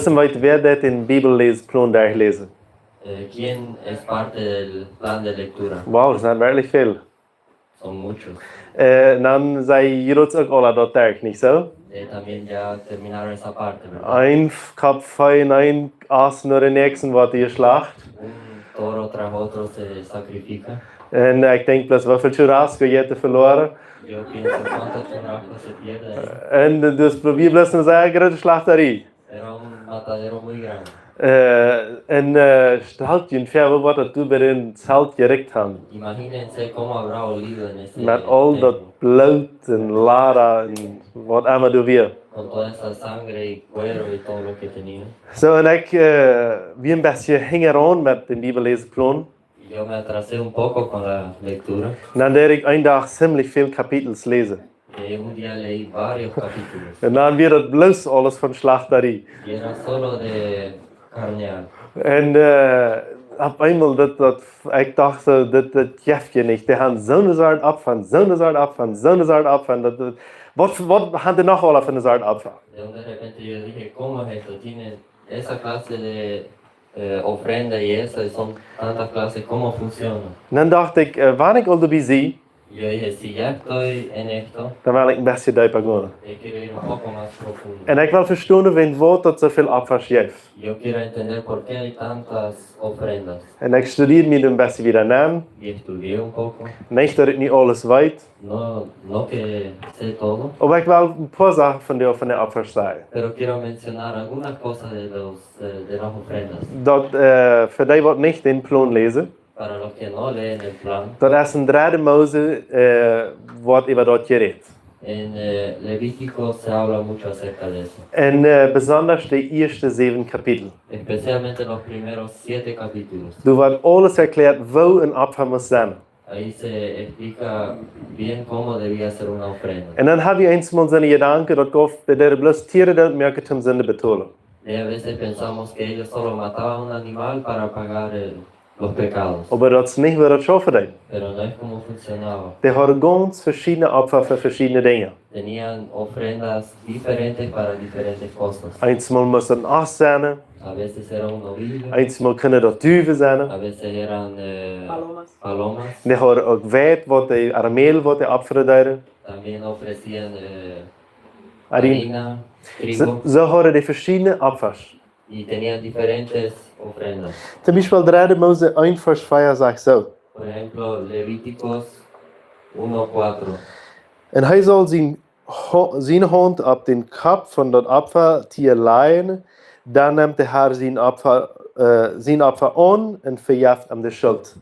Weet wer dat in Bibellesplan daar lezen? ¿Quién es parte del plan de lectura? Wow, dat zijn werkelijk veel. Son muchos. Dan zei jullie ook al dat daar, niet zo? También ya terminaron esa parte, ¿verdad? Ein Kap fein, ein Aas naar de nächsten wordt hier slacht. Un toro tras otro se sacrifica. En ik denk plus hoeveel churrasco je hebt verloren. Yo pienso cuántos churrascos se pierden. En dus probeer plus een zeer grote slachterie. Era un matadero muy grande. En stelt je voor wat dat bij een zelt gericht hebben. Imagínense cómo habrá olido en ese Met al dat templo, bloed en lara en wat allemaal door weer. con toda esa sangre y cuero y todo lo que tenía. Zo, en ik wie een beetje hing eraan met de Bibellezenplan. Yo me atrasé un poco con la lectura. En dan deed ik een dag ziemlich veel kapitels lezen. Un día leí varios capítulos. En dan weer het bloos alles van slachterie. Y era solo de carnear. En op eenmaal ik dacht, dat geeft je niet. Die gaan zo'n soort opvan, zo'n soort opvan, zo'n soort opvan. Wat gaan die nog wel van de soort opvan? De repente yo dije, ¿cómo es esto? Tienen esa clase de ofrenda y esa, y son tantas clases, ¿cómo funciona? En dan dacht ik, waar ik al erbij zie, Yo dije, si ya estoy en esto, dan wil ik een beetje dieper gaan. quiero ir un poco más profundo. En ik wil verstaan waarom wat dat zoveel opvers geeft. Yo quiero entender por qué hay tantas ofrendas. En ik studeer me een beetje weer aan. Y estudié un poco. Niet dat ik niet alles weet. No que sé todo, Maar ik wil een paar zaken van de opvers zeggen. pero quiero mencionar algunas cosas de las ofrendas. Dat voor die wat niet in plan lezen. Para los que no leen el plan, Dat is een derde Mose wat over dat geredet. en Levítico se habla mucho acerca de eso. En besonders de eerste 7 Kapitel. Especialmente los primeros 7 capítulos. Du wordt alles erklärt, wo een opfer muss sein. Ahí se explica bien cómo debía ser una ofrenda. En dan heb je eens mal seine Gedanken, dat Gott de bloß Tiere dat merken zum Sünde betonen. Y a veces pensamos que ellos solo mataban un animal para pagar los pecados. Aber dat is niet waar dat schaffen deed. Pero no es como funcionaba. Die hadden ganz verschiedene Opfer für verschiedene Dinge. Tenían ofrendas diferentes para diferentes cosas. Einmal muss dat een as zijn, A veces era un novillo, einmal kunnen dat duiven zijn. a veces eran palomas. Die hadden ook wijd, wat de arameel, wat de opferen deden. También ofrecían Harina. harina, trigo, Zo hadden die verschiedene Opfers. y tenían diferentes ofrendas. Zum Beispiel 3 Mose 1 Vers 4 sagt so. Por ejemplo, Levíticos 1:4. En hij zal zijn hand op den kop van dat opfertier leggen. Dan neemt de Heer zijn opfer aan en verjaagt hem de schuld.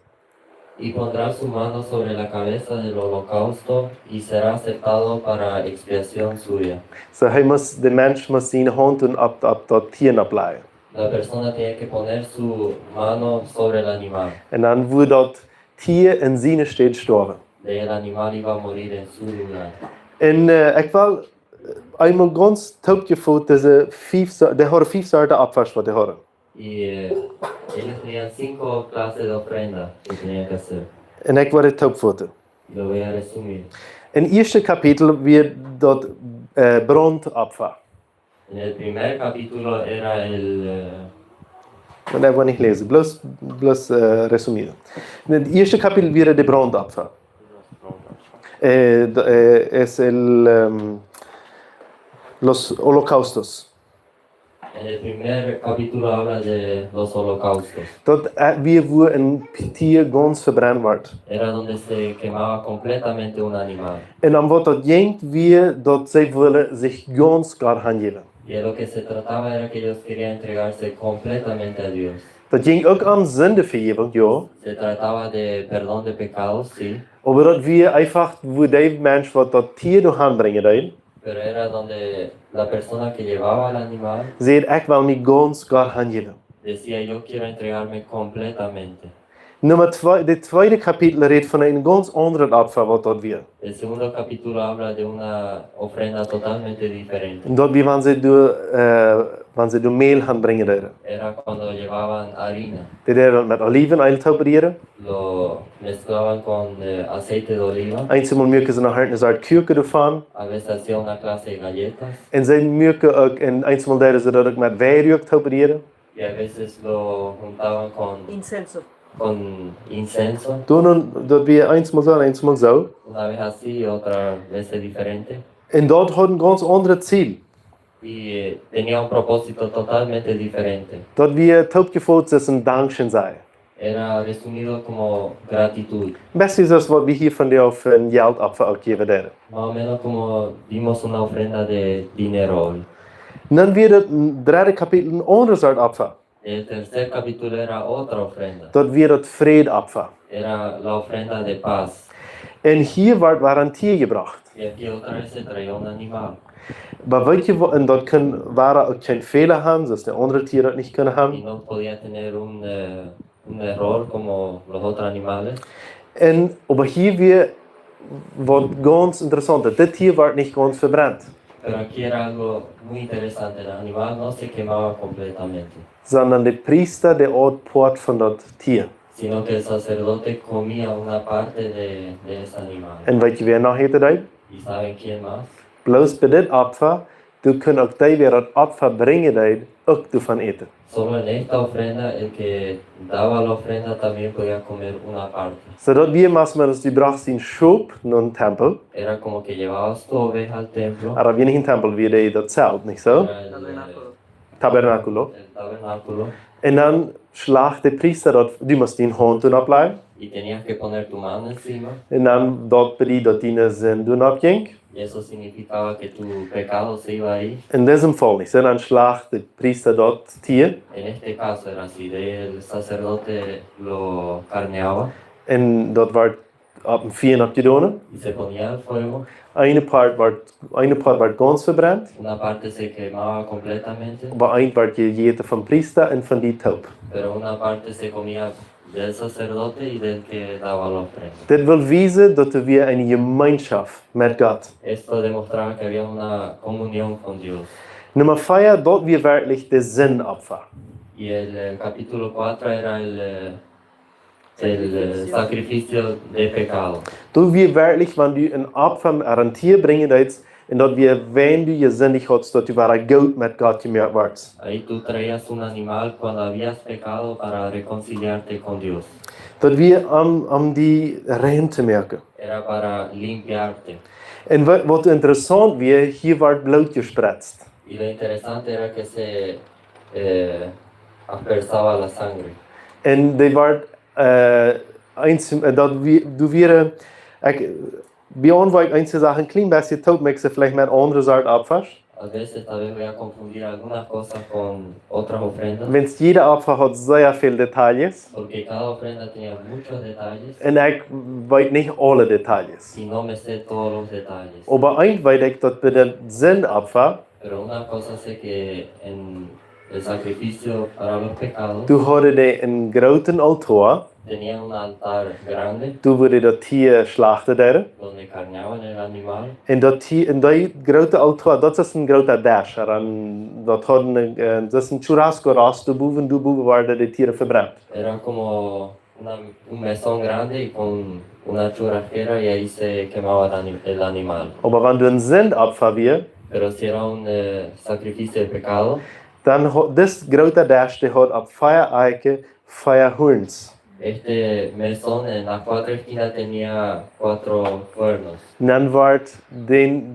Y pondrá su mano sobre la cabeza del holocausto y será aceptado para expiación suya. So de mens moet zijn hand op dat tier opleggen. La persona tiene que poner su mano sobre el animal. En dan wordt dat tier in zijn steed sterven. El animal iba a morir en su lugar. En ik wil eenmaal ganz topgevoerd deze 5 soorten opfers wat die hadden. Y ellos tenían 5 clases de ofrenda que tenían que hacer. En ik wil het topvoeten. Lo voy a resumir. In het eerste kapitel werd dat brandopfer. En el primer capítulo era Dat wil ik niet lezen, bloos resumeren. In het eerste kapitel werd de brandopfer. Es los holocaustos. en el primer capítulo habla de los holocaustos. Dat weer wo een tier ganz verbrannt wordt. Era donde se quemaba completamente un animal. En dan wordt dat jengt weer dat zij willen zich ganz God aangeven. Y de lo que se trataba era que ellos querían entregarse completamente a Dios. Dat ging ook aan zendevergeving, ja. Se trataba de perdón de pecados, sí, Aber dat weer einfach, wo die mens wat dat tier door aanbrengen deed. pero era donde la persona que llevaba al animal Zei ik wil me ganz God aangeven. decía, yo quiero entregarme completamente. Het tweede kapitel redt van een ganz andere Opfer, wat dat weer. El segundo capítulo habla de una ofrenda totalmente diferente. Dat weer wanneer ze door meel gaan brengen deden. Era cuando llevaban harina, Die deden met olijfolie topareren. lo mezclaban con aceite de oliva, Eenmaal maken ze nog een soort kuchen ervan. a veces hacía una clase de galletas En ze maken ook, en eenmaal deden ze dat ook met wijnrook topareren. y a veces lo juntaban con incenso, Dat weer eenmaal zo en eenmaal zo. una vez así y otra vez diferente. En dat had een ganz andere ziel. Y tenía un propósito totalmente diferente. Dat weer topgevoerd is een dankzij zijn. Era resumido como gratitud. Best is dat wat we hier van jou een geldopfer ook geven deden. Más o menos como dimos una ofrenda de dinero hoy. En dan weer het derde kapitel een andere soort opfer. El tercer capítulo era otra ofrenda. Dat weer het vredeopfer. Era la ofrenda de paz. En hier wordt een tier gebracht. Y aquí otra vez se traía un animal. Maar weet je wat, en dat waren ook geen fehler hebben, zoals de andere tieren dat niet kunnen Y hebben. no podía tener un error como los otros animales. En aber hier weer wordt ganz interessant. Dit hier wordt niet ganz verbrannt. Pero aquí era algo muy interesante. El animal no se quemaba completamente, Sondern de priester de oud poort van dat tier. sino que el sacerdote comía una parte de ese animal. En weet je weer nog heet dat? ¿Y saben quién más? Bloos bij dit opfer, du kunt ook die weer het opfer brengen dat ook ervan eten. Solo en esta ofrenda, el que daba la ofrenda también podía comer una parte. Zodat weer maar als die bracht zijn schoop naar een tempel. Era como que llevabas tu oveja al templo. Maar weer niet een tempel, weer dat zelt, niet zo? Era Tabernaculo. el tabernáculo. En dan slaagt de priester dat, du moest die hand doen opleggen. Y tenías que poner tu mano encima. En dan dat bedoelt dat die zijn doen opging. Y eso significaba que tu pecado se iba ahí. In diesem Fall nicht. Dan slaagt de priester dat tier. En este caso era así, el sacerdote lo carneaba En dat wordt op een vier opgedaan. y se ponía al fuego. Eine part wordt ganz verbrannt. Una parte se quemaba completamente, Maar een wordt gegeten van priester en van die taub. pero una parte se comía del sacerdote y del que daba la ofrenda. Dit wil wijzen dat er weer een gemeenschap met God. Esto demostraba que había una comunión con Dios. Nummer 4, dat weer werkelijk de zinopfer. Y el capítulo 4 era el sacrificio de pecado. Dat weer werkelijk, wanneer du een opfer aan een tier brengen doet, en dat weer, wenn du je zinnig had, dat du waar goed met God gemerkt wordt. Ahí tú traías un animal cuando habías pecado para reconciliarte con Dios. Dat weer om die rein te merken. Era para limpiarte. En wat interessant weer, hier wordt bloed gespritst. Y lo interesante era que se aspersaba la sangre. En die wordt, dat du weer, bij ons waar ik eens zeggen, een klein beetje taub met ze vielleicht met andere soort opfers. A veces tal vez voy a confundir algunas cosas con otras ofrendas, Want jede opfer had zeer veel details. porque cada ofrenda tenía muchos detalles En ik weet niet alle details. y no me sé todos los detalles. Maar één weet ik dat bij de zinopfer, Pero una cosa sé que en el sacrificio para los pecados toen hadden die een grote altaar. tenía un altar grande Toen wurde dat tier slachten daar. donde carneaban el animal. En dat tier, en die grote altaar, dat is een grote dash. Dat hadden, dat is een churrasco ras, boven worden de tieren verbrand. Era como un mesón grande y con una churrasquera y ahí se quemaba el animal. Maar wanneer du een zindopfer weer, Pero si era un sacrificio de pecado, dan had dit grote dash, die had op 4 eiken 4 hoorns. este mesón en las 4 esquinas tenía 4 cuernos. En dan wordt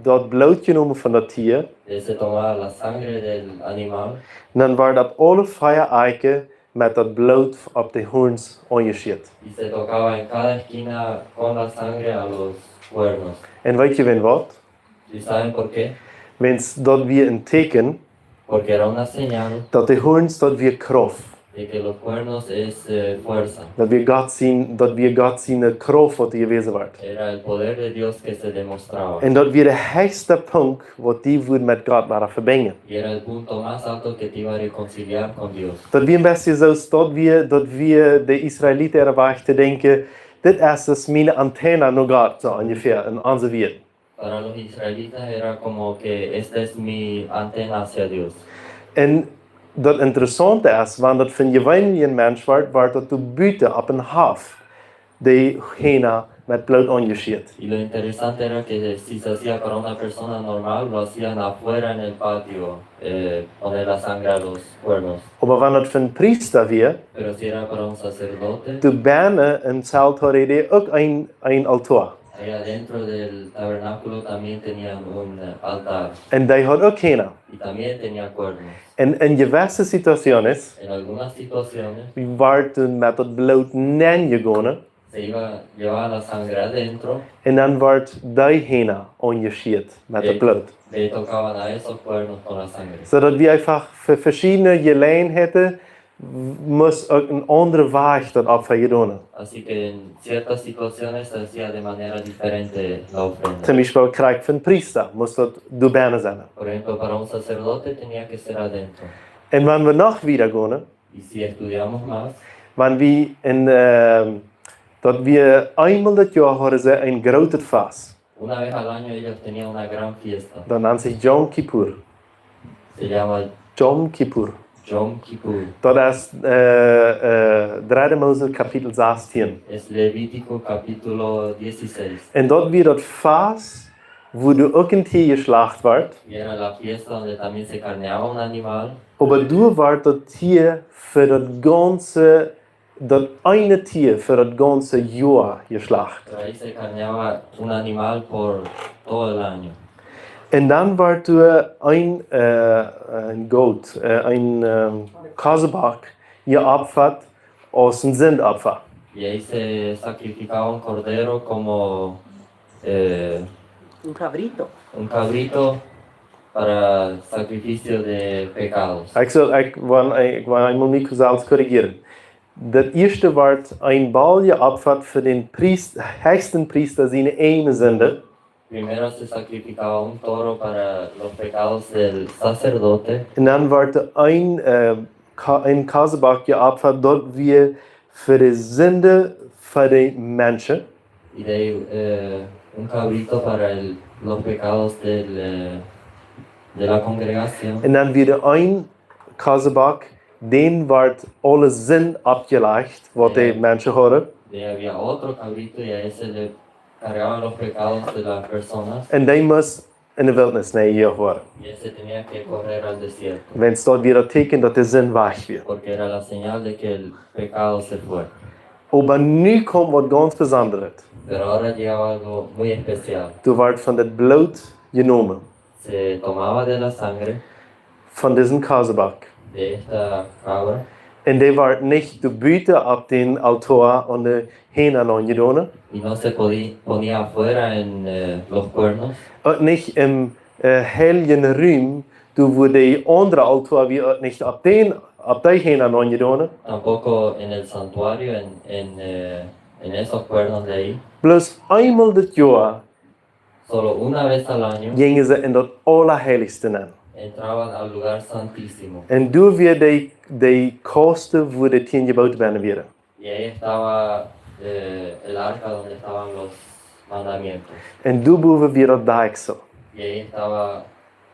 dat bloed genomen van dat tier. Se tomaba la sangre del animal En dan wordt op alle 4 eiken met dat bloed op de hoorns ongeschiet. y se tocaba en cada esquina con la sangre a los cuernos. En weet je wat? ¿Y saben por qué? Wens dat weer een teken Porque era una señal dat de hoorns dat weer krof. de que los cuernos es fuerza. Dat wir Gott zijn kracht wat gewesen wordt. Era el poder de Dios que se demostraba. En dat weer de hoogste punt wat die woord met God waren verbinden. Y era el punto más alto que te iba a reconciliar con Dios. Dat wir ein bisschen so, dat wir de Israeliten erwacht te denken, dit is mijn antenne naar God, zo ungefähr, in onze wereld. Para los israelitas era como que esta es mi antena hacia Dios. En dat interessante is, want dat van je een mens wordt dat du buiten op een haf, die hena met bloed ongeschiet. Y lo interesante era que si se hacía para una persona normal, lo hacían afuera en el patio, poner la sangre a los cuernos. Maar wanneer dat van priester weer, Pero si era para un sacerdote, du binnen een cel hadden die ook een altaar. ahí adentro del tabernáculo también tenían un altar En die had ook hena. y también tenía cuernos. En in gewisse situaties, En algunas situaciones waar toen met dat bloed neergegaan, se llevaba la sangre adentro, en dan wordt die hena ongeschiet met het bloed. le tocaban a esos cuernos con la sangre. Zodat we einfach voor verschillende gelegenheden moest ook een andere weg dat Opfer gedaan. Así que en ciertas situaciones se hacía de manera diferente la ofrenda. Zum Beispiel krijg van priester, moest dat door binnen zijn. Por ejemplo, para un sacerdote tenía que ser adentro. En wanneer we nog weer gaan, Y si estudiamos más, wanneer we dat we eenmaal dat jaar hadden ze een grote vast. una vez al año ellos tenían una gran fiesta. Dat noemt zich Yom Kippur. Se llama Yom Kippur. Yom Kippur. Dat is 3 Mose kapitel 16. Es Levítico capítulo 16. En dat weer dat vast, wo du ook een tier geslacht wordt, Y era la fiesta donde también se carneaba un animal. aber du wordt dat tier voor dat ganze, dat ene tier voor dat ganze jaar geslacht. Pero ahí se carneaba un animal por todo el año. En dan wordt du een goat, een kasebak geopfert als een zendopfer. Y ahí se sacrificaba un cordero como Un cabrito. un cabrito para sacrificio de pecados. Ik wil eenmaal niet zelfs corrigeren. Dat eerste wordt een bal geopfert voor den hoogste priester zijn ene zonde. Primero se sacrificaba un toro para los pecados del sacerdote. En dan wordt er een kasebak geopfert dat we voor de zonde van de mensen. Y de ahí un cabrito para los pecados de la congregación. En dan weer een kasebak, den wordt alle zin opgelegd wat de mensen hadden. Y había otro cabrito y a ese le cargaban los pecados de las personas. En die moest in de wildernis neergejaagd worden. Y ese tenía que correr al desierto. Wenn es dort weer dat teken dat de zin weg weer. Porque era la señal de que el pecado se fue. Maar nu komt wat ganz Besonderes. Pero ahora llegaba algo muy especial. Du wordt van het bloed genomen, Se tomaba de la sangre van deze kasebak. de esta cabra. En die wordt niet de buiten op den altaar en de heen gedaan. Y no se ponía afuera en los cuernos, Ook niet im heilige ruim, wo de andere altaar weer ook niet op die heen gedaan. tampoco en el santuario, en esos cuernos de ahí. Plus eenmaal dit jaar Solo una vez al año gingen ze in dat allerheiligste in. entraban al lugar santísimo. En door weer de kosten voor de 10 geboden binnen weer. Y ahí estaba el arca donde estaban los mandamientos. En door boven weer dat dijksel. Y ahí estaba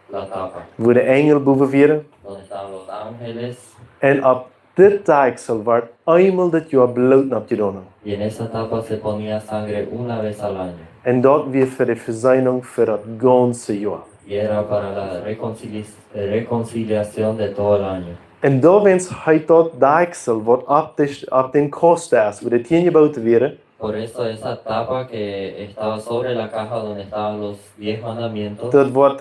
la tapa, Waar de engel boven weer. donde estaban los ángeles. En op dit dijksel wordt eenmaal dit jaar bloed opgedaan. Y en esa tapa se ponía sangre una vez al año. En dat weer voor de verzoening voor het ganze jaar. Y era para la reconciliación de todo el año. En daar wens hij dat dijksel wat op den kosten is, waar de 10 geboden weer. Por eso esa tapa que estaba sobre la caja donde estaban los 10 mandamientos, Dat wordt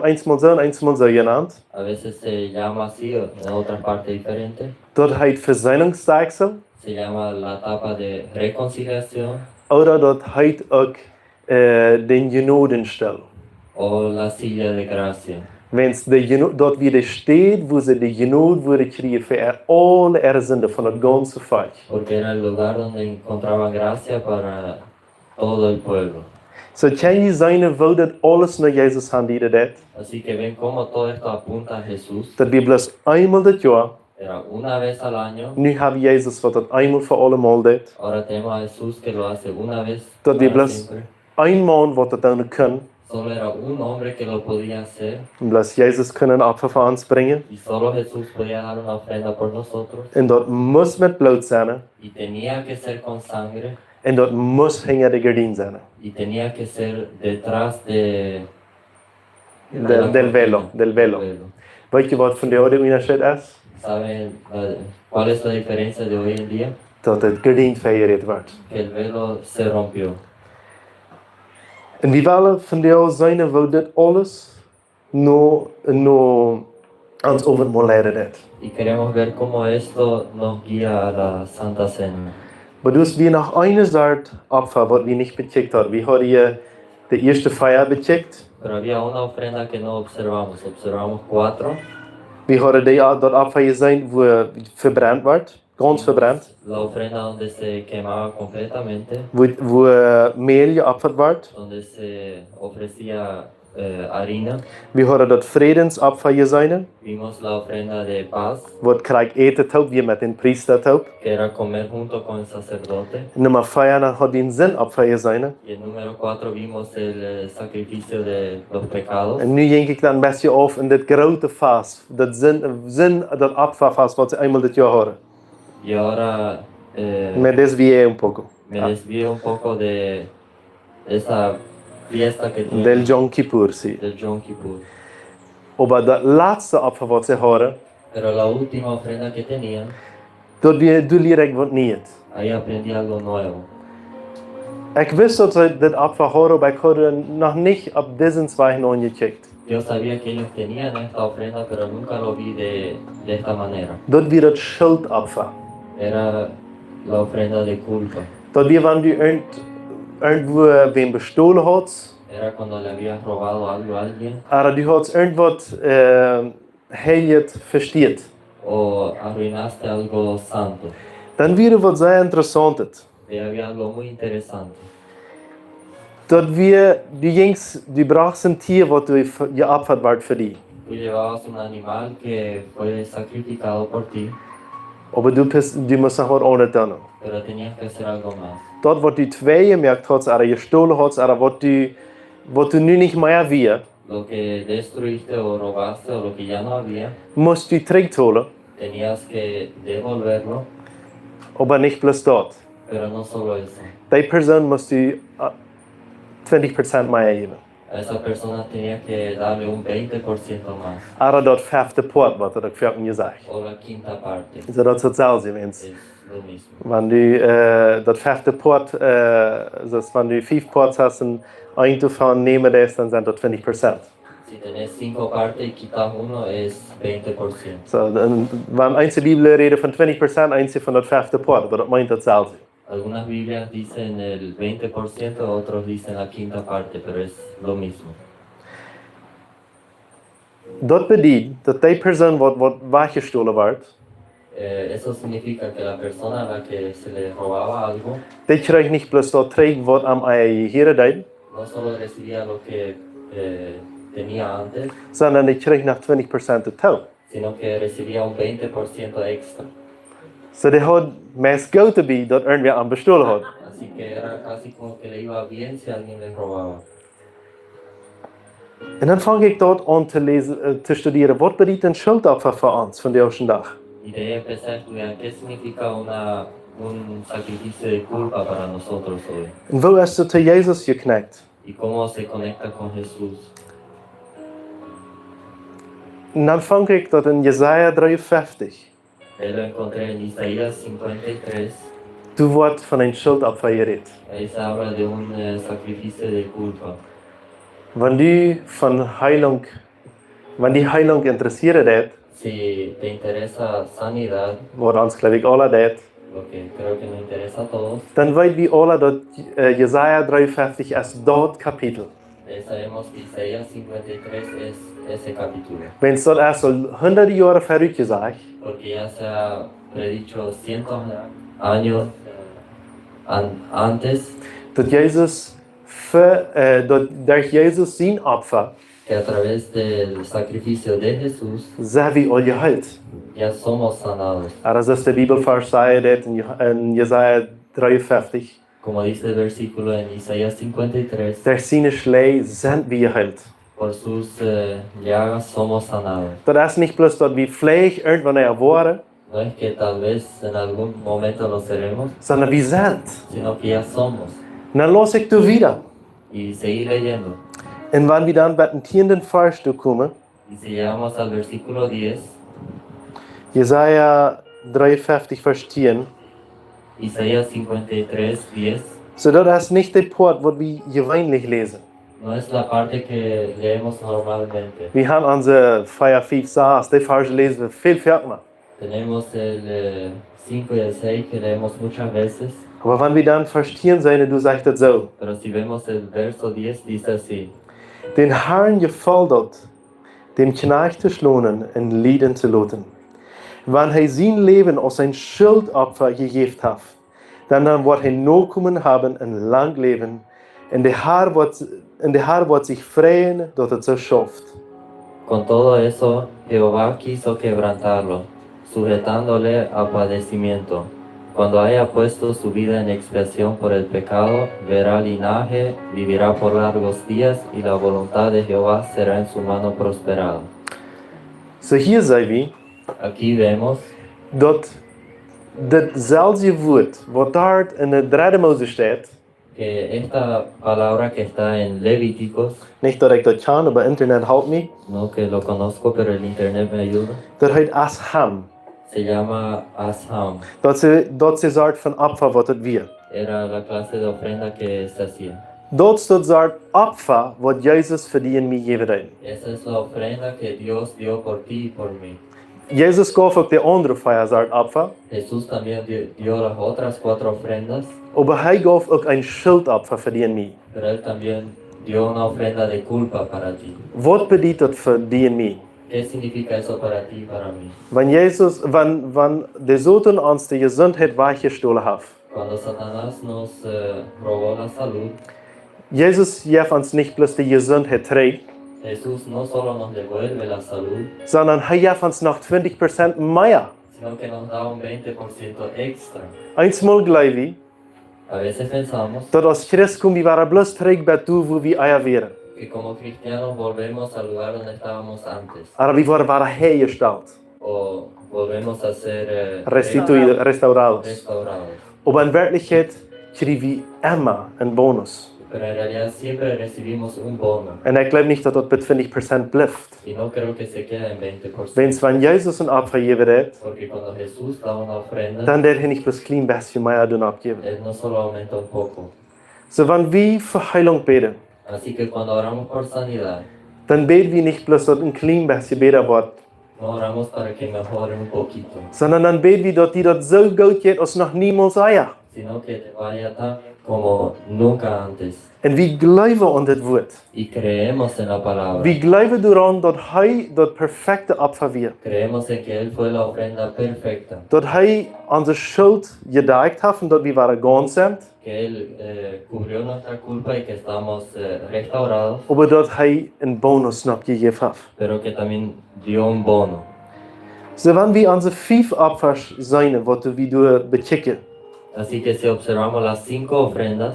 eensmaal zo genaamd. a veces se llama así, o en otras partes diferente. Dat heet verzoeningsdijksel. Se llama la tapa de reconciliación Of dat heet ook den genodenstel. o la silla de gracia. Wenn es dort wieder steht, wo sie die Genut wurde kriegen für alle ihre Sünden von der ganzen Volk. porque era el lugar donde encontraban gracia para todo el pueblo. So kan je zijn wil dat alles naar Jezus handelen dat. Así que ven cómo todo esto apunta a Jesús. Dat we bloos eenmaal dat jaar, Era una vez al año. nu hebben Jezus wat dat eenmaal voor allemaal dat. Ahora tenemos a Jesús que lo hace una vez Dat we para bloos siempre. eenmaal wat dat dan kan. Solo era un hombre que lo podía hacer En bloos Jezus kunnen Opfer voor ons brengen. y solo Jesús podía dar una ofrenda por nosotros En dat moest met bloed zijn. y tenía que ser con sangre En dat moest hinter de gordijn zijn. y tenía que ser detrás Del velo. Weet je wat van de oude onderscheid is? ¿Saben cuál es la diferencia de hoy en día? Dat het gordijn vergered wordt. Que el velo se rompió. En wie willen van de oude zijn, wil dit alles ons over het leren dat. Y queremos ver cómo esto nos guía a la Santa Cena. Maar dus we nog een soort Opfer, wat we niet becheckt hadden. We hadden hier de eerste feier becheckt. Pero había una ofrenda que no observamos. Observamos 4. We hadden dat Opfer gezien wo verbrand wordt, ganz verbrand. La ofrenda donde se quemaba completamente, Wo meel geopferd wordt. donde se ofrecía harina. We hadden dat Vredensopfer gezien. Vimos la ofrenda de paz, Wat krijg eten toe, weer met een priester toe. que era comer junto con el sacerdote. Nummer 4 hadden we een zinopfer gezien. Y el número 4 vimos el sacrificio de los pecados. En nu denk ik dan een beetje af in dit grote vast. Dat dat opfervast wat ze eenmaal dit jaar hadden. Y ahora Me desvié un poco. me desvío un poco de esa fiesta que Del tienen Yom Kippur, sí. del Yom Kippur. Maar dat laatste opfer wat ze hadden, Pero la última ofrenda que tenían, dat leer ik wat niet. ahí aprendí algo nuevo. Ik wist dat ze dit opfer hadden, maar ik had nog niet op deze twee aangecheckt. Yo sabía que ellos tenían esta ofrenda, pero nunca lo vi de esta manera. Dat weer het schuldopfer. Era la ofrenda de culpa. Dat weer wanneer irgendwo wem bestolen had, Era cuando le habías robado algo a alguien maar die had irgendwas heilig versteerd. o arruinaste algo santo. Dan weer wat zeer interessant is. Y había algo muy interesante. Dat we die bracht een tier wat geopferd wordt voor die. Tú llevabas un animal que fue sacrificado por ti, Maar du moest nog wat anders doen. pero tenías que hacer algo más. Dat wat die twee gemerkt had, er gestolen had, wat du nu niet meer weer, Lo que destruiste o robaste o lo que ya no había, moest du terugholen, tenías que devolverlo, maar niet plus dat. pero no solo eso. Die persoon moest du 20% meer geven. A esa persona tenía que darle un 20% más, Maar dat vijfde poort, wat ik voor je zeg. o la quinta parte. So dat is hetzelfde, mens. Es lo mismo. Wenn du dat vijfde poort, dus wenn du 5 poorts hast und ein davon nehmen das, dann sind das 20%. Si tenés 5 partes y quitas uno, es 20%. So, dan, wenn eins die Bibel redet von 20%, eins von dat vijfde poort, aber das meint hetzelfde. Algunas Biblias dicen el 20%, otros dicen la quinta parte, pero es lo mismo. Dat betekent dat die persoon wat weggestolen wordt, Eso significa que la persona a la que se le robaba algo, die krijgt niet plus dat terug wat aan eigen heren deed, no solo recibía lo que tenía antes, sondern die krijgt nog 20% toe. sino que recibía un 20% extra. So die had meest geld erbij dat irgendwer aan bestolen had. Así que era casi como que le iba bien si alguien le robaba. En dan vang ik dat aan te studeren, wat betekent een schuldopfer voor ons van de eerste dag. Y de ahí empecé a estudiar qué significa un sacrificio de culpa para nosotros hoy. En hoe is het te Jezus geknakt? Y cómo se conecta con Jesús. En dan vang ik dat in Jesaja 53. Lo encontré en Isaías 53. Toen wordt van een schuldopfer geredet. Ahí se habla de un sacrificio de culpa. Wanneer die heiling interessiert is, Si te interesa sanidad, wat ons geloof ik alle deed, lo que creo que nos interesa a todos, dan weten we alle dat Jesaja 53 is dat kapitel. Sabemos que Isaías 53 es ese capítulo, Wenn es dort erst so hunderte Jahre verrückt gesagt, porque ya se ha predicho cientos de años antes dat Jezus, dat durch Jesus zijn Opfer, que a través del sacrificio de Jesús zijn we al geheilt. ya somos sanados. Dat is de Bibelvers zei dat in Jesaja 53. Como dice el versículo en Isaías 53, Durch seine Schläge sind wir geheilt. por sus llagas somos sanados. Dat is niet bloß dat we Fleisch irgendwann erworden, No es que tal vez en algún momento lo seremos, sondern wir sind. sino que ya somos. Dan los ik toe wieder. Y seguir leyendo. En wanneer we dan bij den 10. Vers toe komen, Y si llegamos al versículo 10, Jesaja 53, Vers 10, Isaías 53, 10, so dat is niet de poort wat we gewöhnlich lesen. no es la parte que leemos normalmente. Wir haben onze 4, 5, 6, die Vers lesen wir viel mehr. Tenemos el 5 y el 6 que leemos muchas veces, Aber wenn wir dann verstehen sein, du sagst das so. pero si vemos el verso 10 dice así: Den Herrn gefällt dort, dem Knecht zu schlonen en Lieden zu laten. Wann hij zijn Leben als ein Schuldopfer gegeben hat, dann wird hij nakommen haben ein lang Leben, en de Herr wird sich freuen, dat het so schafft. Con todo eso, Jehová quiso quebrantarlo, sujetándole a padecimiento. Cuando haya puesto su vida en expiación por el pecado, verá linaje, vivirá por largos días y la voluntad de Jehová será en su mano prosperada. So hier zijn we, Aquí vemos dat datzelfde woord, wat daar in de 3 Mose staat, que esta palabra que está en Levíticos, niet dat ik dat kan, maar internet helpt me, no que lo conozco pero el internet me ayuda, dat heet Asham. se llama Asham. Dat ze zegt van Opfer wat het weer. Era la clase de ofrenda que se hacía. Dat staat zegt Opfer wat Jezus voor die en mij gegeven heeft. Esa es la ofrenda que Dios dio por ti y por mí. Jezus gaf ook de andere 4 zegt Opfer, Jesús también dio las otras 4 ofrendas, maar hij gaf ook een schuldopfer voor die en mij. pero Él también dio una ofrenda de culpa para ti. Wat betekent dat voor die en mij? ¿Qué significa eso para ti y para mí? Wanneer de Satan ons de gezondheid weggestolen heeft, Cuando Satanás nos robó la salud, Jezus geeft ons niet plus de gezondheid terug, Jesús no solo nos devuelve la salud, sondern hij geeft ons nog 20% meer. sino que nos da un 20% extra. Eenmaal geloven we A veces pensamos dat als Christ komen we waren bloos terug bij toe waar we eier waren. que como cristianos volvemos al lugar donde estábamos antes, Maar we waren hergesteld, o volvemos a ser restaurados. restaurados. Maar in werkelijkheid krijgen we immer een bonus. Pero en realidad siempre recibimos un bono, En ik geloof niet dat dat met 20% blijft. y no creo que se quede en 20%. Wanneer Jezus een opfer gegeven heeft, Porque cuando Jesús da una ofrenda, dan deed hij niet plus klein beetje meer doen opgeven. Él no solo aumenta un poco. So wanneer we voor heilung beten, Así que cuando oramos por sanidad, dan beten we niet plus dat een klein beetje beter wordt, no oramos para que mejore un poquito, sondern dan beten we dat hij dat zo goed gaat als nog niemand zei. sino que te vaya tan como nunca antes. En we geloven aan dit woord. Y creemos en la palabra. We geloven eraan dat hij dat perfecte opfer weer. Creemos en que Él fue la ofrenda perfecta, Dat hij onze schuld gedekt heeft en dat we waren ganz zijn. que Él cubrió nuestra culpa y que estamos restaurados, Maar dat hij een bonus nog gegeven heeft. pero que también dio un bono. So wanneer we onze 5 offers zijn, wat we door bekijken, Así que si observamos las 5 ofrendas,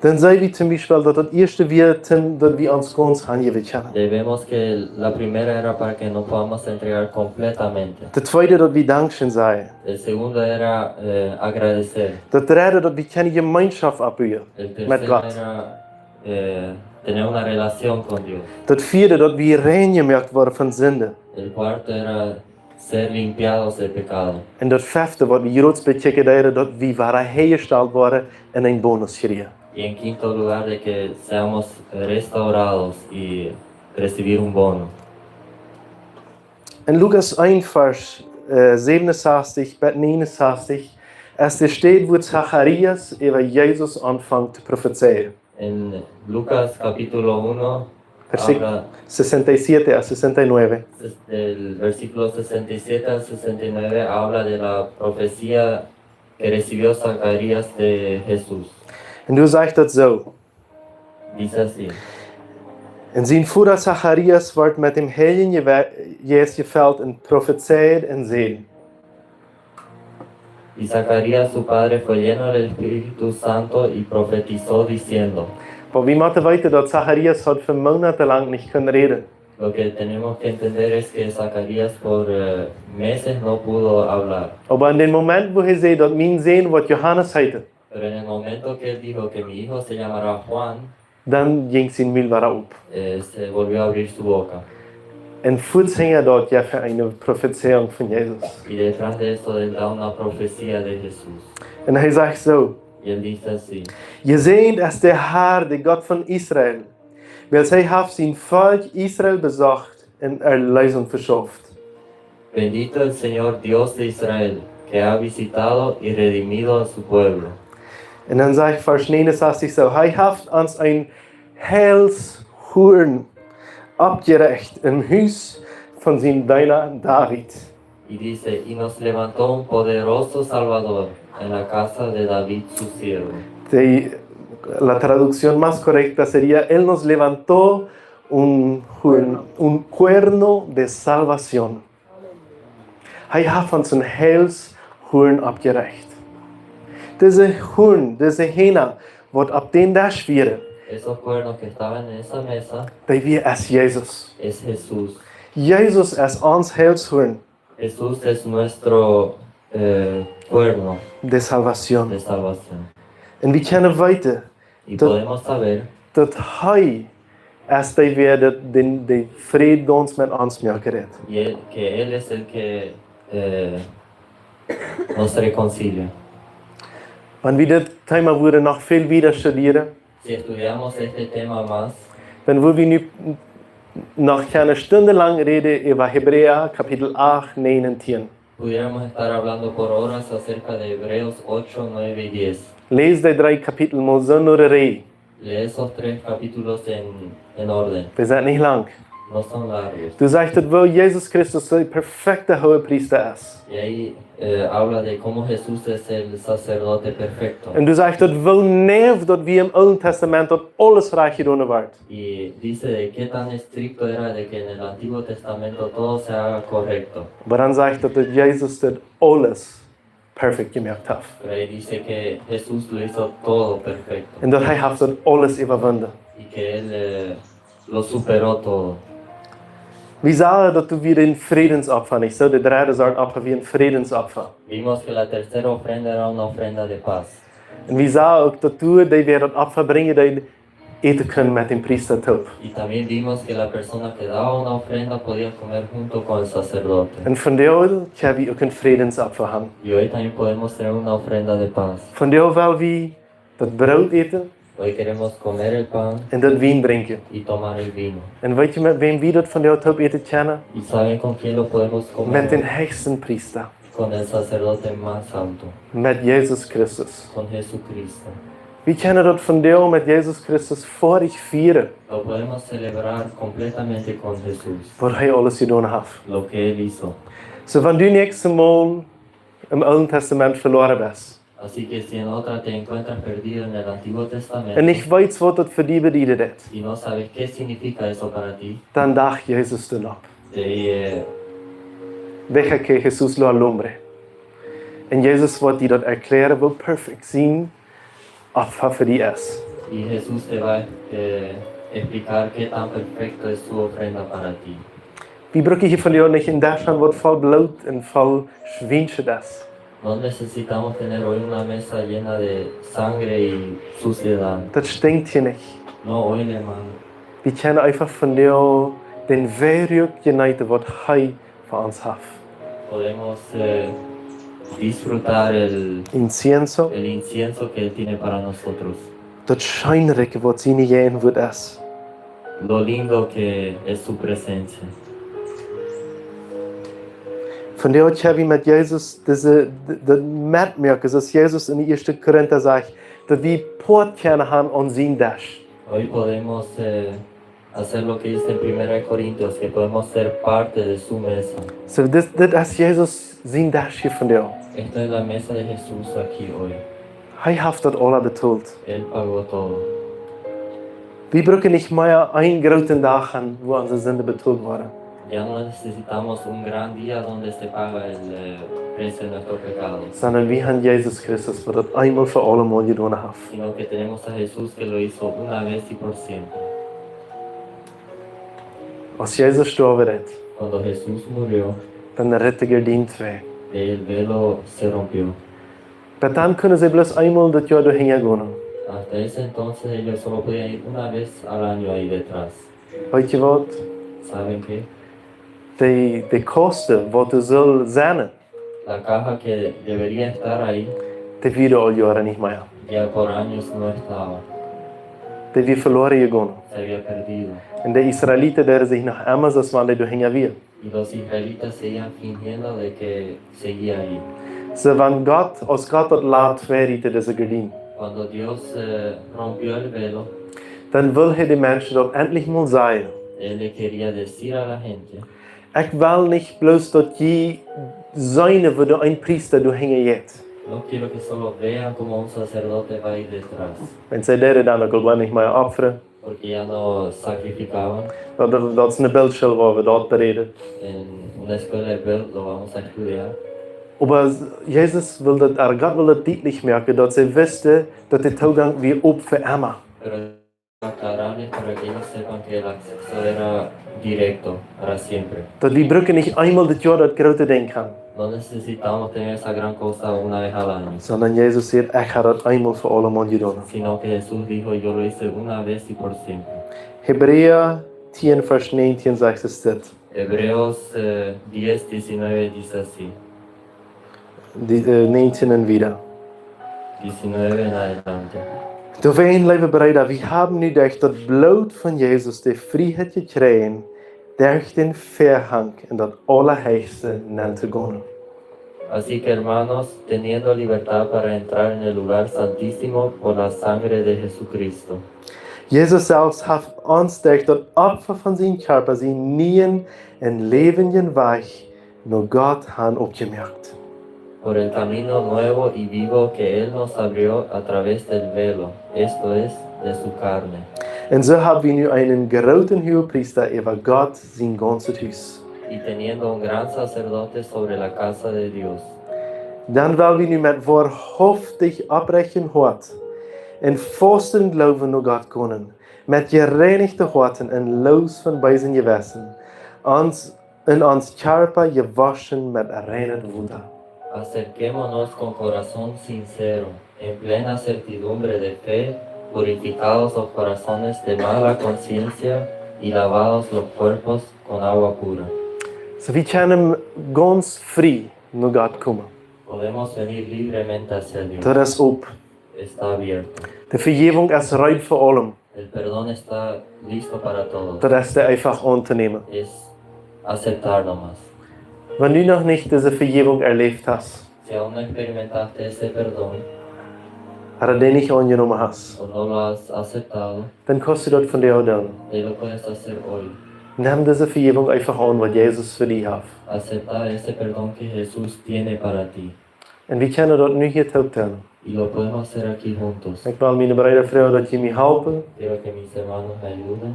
dan zijn we zum Beispiel dat het eerste weer dat we ons ganz aangeven kunnen. vemos que la primera era para que nos podamos entregar completamente. De tweede dat we dankbaar zijn. El segundo era agradecer. De derde dat we kunnen gemeenschap opbouwen El met tercero God. era tener una relación con Dios. De vierde dat we rein gemaakt worden van zonde. El cuarto era ser limpiados del pecado. En dat vijfde wat we hieruit bekijken deden, dat we waren hergesteld worden en een bonus kregen. Y en quinto lugar, de que seamos restaurados y recibir un bono. In Lukas 1, vers 67 bis 69, es steht, wo Zacharias über Jesus anfängt zu prophezeien. En Lucas capítulo 1 versículo habla 67 a 69. del versículo 67 al 69 habla de la profecía que recibió Zacarías de Jesús. En du sagt dat zo. Dice así: En zijn vader Zacharias wordt met dem Heiligen Geest gevuld en profezeerd en zei. Y Zacarías su padre fue lleno del Espíritu Santo y profetizó diciendo. Maar we moeten weten dat Zacharias had 5 maanden lang niet kunnen reden. Lo que tenemos que entender es que Zacarías por meses no pudo hablar. Maar in dem moment wo hij zei dat mijn zoon wordt Johannes heette, Pero en el momento que él dijo que mi hijo se llamará Juan, dan ging zijn mil weer op. se volvió a abrir su boca. En voet hing er dort ja für eine Prophezeiung von Jesus. Y detrás de eso él da una profecía de Jesús. En hij zegt zo. Y él dice así: Je seht es der Herr, der Gott von Israel, weil hij heeft zijn volk Israel bezocht en Erlösung verschafft. Bendito el Señor Dios de Israel, que ha visitado y redimido a su pueblo. En dan zegt vers 69 zo, hij heeft ons een heilshoorn abgerecht im huis van zijn dienaar David. Y dice: y nos levantó un poderoso Salvador en la casa de David su siervo. La traducción más correcta sería, Él nos levantó un cuerno de salvación. Hij heeft ons een heilshoorn abgerecht. Deze hoorn, deze hena, wordt op den dag vieren. Esos cuernos que estaban en esa mesa Dat weer is Jezus. es Jesús. Jezus is ons heilshoorn Jesús es nuestro cuerno de salvación. de salvación. En we kunnen weten Y podemos saber dat Hij is die weer de vrede met ons maken redt. que Él es el que nos reconcilia. Wanneer we dit thema willen nog veel wieder studeren, Si estudiamos este tema más, dan willen we nu nog een stunde lang reden over Hebräer Kapitel 8, 9 en 10. pudiéramos estar hablando por horas acerca de Hebreos 8, 9 y 10. Lees die 3 kapitelen maar zonder reden. Lee esos 3 capítulos en orden, We zijn niet lang. no son largos. Du zegt dat wel Jezus Christus de perfekte hogepriester is. Y ahí habla de cómo Jesús es el sacerdote perfecto. En du zegt dat wel neef dat we im Oude Testament dat alles recht gedaan wordt. Y dice de qué tan estricto era de que en el Antiguo Testamento todo se haga correcto. Maar dan zegt dat Jezus dat alles perfect gemaakt heeft. Pero ahí dice que Jesús lo hizo todo perfecto En dat hij heeft dat alles overwonnen. y que Él lo superó todo. We zagen dat du weer een vredensopfer niet zo. De derde soort opfer wie een vredensopfer. Vimos que la tercera ofrenda era una ofrenda de paz. En we zagen ook dat du die weer dat opfer brengen die eten kunnen met een priestertop. Y también vimos que la persona que daba una ofrenda podía comer junto con el sacerdote. En vandaar hebben we ook een vredensopfer hebben. Y hoy también podemos tener una ofrenda de paz. Vandaar wil we dat brood eten Hoy queremos comer el pan en dat wien drinken. y tomar el vino. En weet je met wem we dat vandaar top eten kennen? ¿Y saben con quién lo podemos comer? Met een hoogste priester. Con el sacerdote más alto, Met Jezus Christus. con Jesucristo. We kennen dat vandaar met Jezus Christus vorig vieren. Lo podemos celebrar completamente con Jesús, Wat hij alles gedaan heeft. lo que Él hizo. So van du nächste Mal im Alten Testament verloren bist. Así que si en otra te encuentras perdido en el Antiguo En Testamento ik weet wat dat voor die betekent. y no sabes qué significa eso para ti, Dan dacht Jezus dan op. Deja que Jesús lo alumbre. En Jezus wordt die dat erklären, wil perfect zien Opfer voor die is. y Jesús te va a explicar qué tan perfecto es su ofrenda para ti. Wie brücke hier von dir nicht in Deutschland, wo voll Blut und voll Schweinchen ist. No necesitamos tener hoy una mesa llena de sangre y suciedad. Das stinkt hier nicht. No huele mal. Wir können einfach von dir den Werk genießen, was er für uns hat. Podemos disfrutar Incienso, el incienso que Él tiene para nosotros. das Scheinricke, was seine Jähen wird ist. Lo lindo que es su presencia. Von der habe ich mit Jesus diese merken, dass Jesus in 1. Korinther sagt, dat we poort kunnen gaan on zijn dash. Hoy podemos hacer lo que dice en 1 Corintios, que podemos ser parte de su mesa. So dit is Jezus zijn dash hier van jou. Esta es la mesa de Jesús aquí hoy. Hij heeft dat al betaald. Él pagó todo. Wir brauchen nicht mehr einen großen Tag haben, wo unsere Sünden betaalt worden. Ya no necesitamos un gran día donde se paga el precio de nuestro pecado, Sondern wir haben Jesus Christus, der das einmal für alle Mal getan hat. sino que tenemos a Jesús que lo hizo una vez y por siempre. Als Jezus gestorben hat, Cuando Jesús murió, dann rettet er die zwei. el velo se rompió. Aber dann können sie bloß einmal das Jahr dahin gehen. Hasta ese entonces ellos solo podían ir una vez al año ahí detrás. Weet je wat? ¿Saben qué? Die kosten wat er soll sein, La caja que debería estar ahí die wieder all Jahre nicht mehr. ya por años no estaba, Die wir verloren gegangen. se había perdido. Und die Israeliten, die sich noch immer so waren, die dahin wir. Y los israelitas seguían fingiendo de que seguía ahí. So, wenn Gott, als Gott das laat verrieten, diese Gardin, Cuando Dios rompió el velo, dann will er die Menschen dort endlich mal sagen, Él le quería decir a la gente, ich will nicht bloß dort je sein, wo du ein Priester dahin geht. no quiero que solo vean como un sacerdote va a ir detrás, Wenn sie deren dann auch nicht mehr opfern, porque ya no sacrificaban. dat is een beeldschil waar we dort bereden. En una escuela de Belt lo vamos a estudiar. Aber Jesus will das, Gott will das deutlich machen, dass sie wüssten, dass der Zugang wie op für immer. Pero aclararles para que ellos sepan que el acceso era directo para siempre. Dass wir brauchen nicht einmal das Jahr das große Ding haben, No necesitamos tener esa gran cosa una vez al año, sondern Jesus sagt, ich habe das einmal für alle Mal getan. sino que Jesús dijo, yo lo hice una vez y por siempre. Hebräer 10, Vers 19 sagt es das. Hebreos 10:19 dice así, 19 und wieder. 19 en adelante. Door een leven bereiden, we hebben nu durch das Blut von Jesus die Freiheit gekregen, durch den Verhang in das Allerheiligste zu gehen. Así que hermanos, teniendo libertad para entrar en el lugar santísimo por la sangre de Jesucristo. Jesus selbst hat uns durch das Opfer von seinem Körper, sein Nien und lebenden Weich, nur Gott hat aufgemerkt. Por el camino nuevo y vivo que Él nos abrió a través del velo, esto es, de su carne. Und so haben wir nun einen großen Hohepriester über Gott, sein ganzes Haus. Y teniendo un gran sacerdote sobre la casa de Dios. Dan wil we nu met waarhaftig oprecht hart en vasten Glauben naar Gott kunnen, met gereinigte harten en los van bösen Gewissen, uns in ons Körper gewaschen mit reinem Wunder. Acerquémonos con corazón sincero, en plena certidumbre de fe, purificados los corazones de mala conciencia y lavados los cuerpos con agua pura. So wir können ganz frei naar Gott kommen. Podemos venir libremente hacia Dios. Dat is op. Está abierto. De vergeving is rijp voor allem. El perdón está listo para todos. Dat is er einfach aan te nemen. Es aceptar nomás. Wenn du noch nicht diese Vergebung erlebt hast, Si aún no experimentaste ese perdón oder den nicht angenommen hast, o no lo has aceptado, dann kannst du das von dir tun. lo puedes hacer hoy. Nimm diese Vergebung einfach an, was Jesus für dich hat. Aceptar ese perdón que Jesús tiene para ti. Und wir können das nicht hier tun. Y lo podemos hacer aquí juntos. Ich will meine Brüder fragen, dass sie mir helfen, Quiero que mis hermanos me ayuden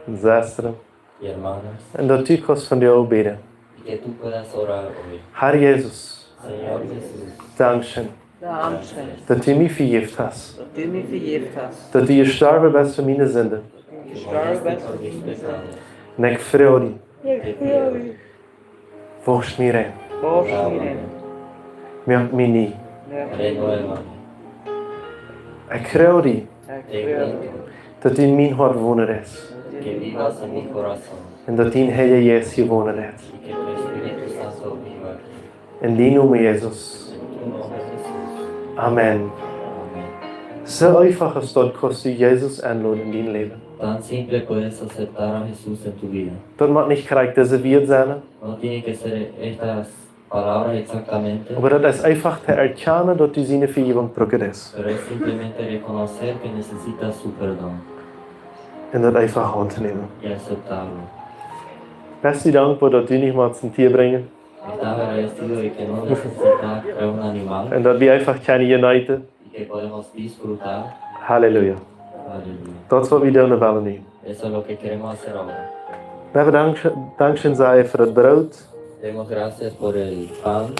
und Schwestern, y hermanas und dass du kannst von dir auch beten. y que tú puedas orar hoy. Herr Jesus, Señor Jesús, Dankeschön, Dankeschön, dass du mich vergeben hast, dass du mich vergeben hast. dass du gestorben bist für meine Sünden. Gestorben bist por für mis meine Sünden. pecados. Und ich frage dich, Ich freue mich. wasch mir rein, Wasch mich rein. merk mich nie. Renuévame. Ich frage dich, Ich freue mich. dass du in mein Hart wohnen lässt Que vivas en mi corazón und dass dein Heilige Geist hier wohnen lässt. y que tu Espíritu Santo viva aquí. In deinem Namen, Jesus. En tu nombre Jesús. Amen. Amén. So einfach ist dort, kannst du Jesus einladen in dein Leben. Tan simple puedes aceptar a Jesús en tu vida. Das mag nicht korrekt reserviert sein, No tiene que ser estas palabras exactamente, Aber das ist einfach zu erkennen, dass du seine Vergebung brauchen hast. pero es simplemente reconocer que necesitas su perdón Und das einfach anzunehmen. y aceptarlo. Bist du dankbar, dass du nicht mal zum Tier bringen Estás agradecido de que no necesitas crear un animal und dass wir einfach keine uniten? y que podemos disfrutar. Halleluja. Aleluya. Das ist, was wir tun wollen. Eso es lo que queremos hacer ahora. Wir haben Dankeschön sagen für das Brot. Demos gracias por el pan.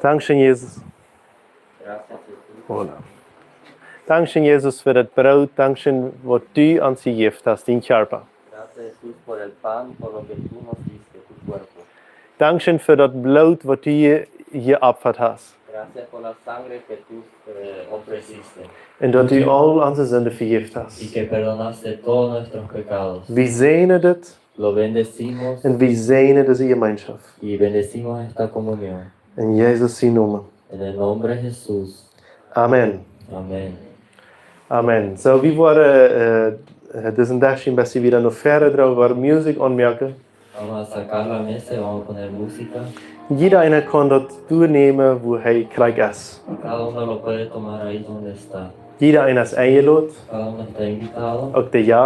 Dankeschön, Jesus. Gracias, Jesús. Hola. Dankeschön, Jesus, für das Brot. Dankeschön, was du an sie gegeben hast, dein Körper. Gracias, Jesús, por el pan, por lo que tú nos diste, tu cuerpo. Dankeschön für das Blut, was du hier abfahrt hast. Gracias por la sangre que tú ofreciste Und dass du all unsere Sünden vergeben y hast. que perdonaste todos nuestros pecados. Wir sehnen das Lo bendecimos und wir sehnen diese Gemeinschaft. y bendecimos esta comunión. In Jesus' Namen. En el nombre de Jesús. Amen. Amén. Amen. So, wir wollen diesen Tag ein bisschen wieder noch fertig drauf, Musik anmerken. Vamos a sacar la mesa y vamos a poner música. Jeder einer kann das nehmen, wo er gleich ist. Cada uno lo puede tomar ahí donde está. Jeder einer ist eingeladen, Cada uno está invitado. auch der Ja.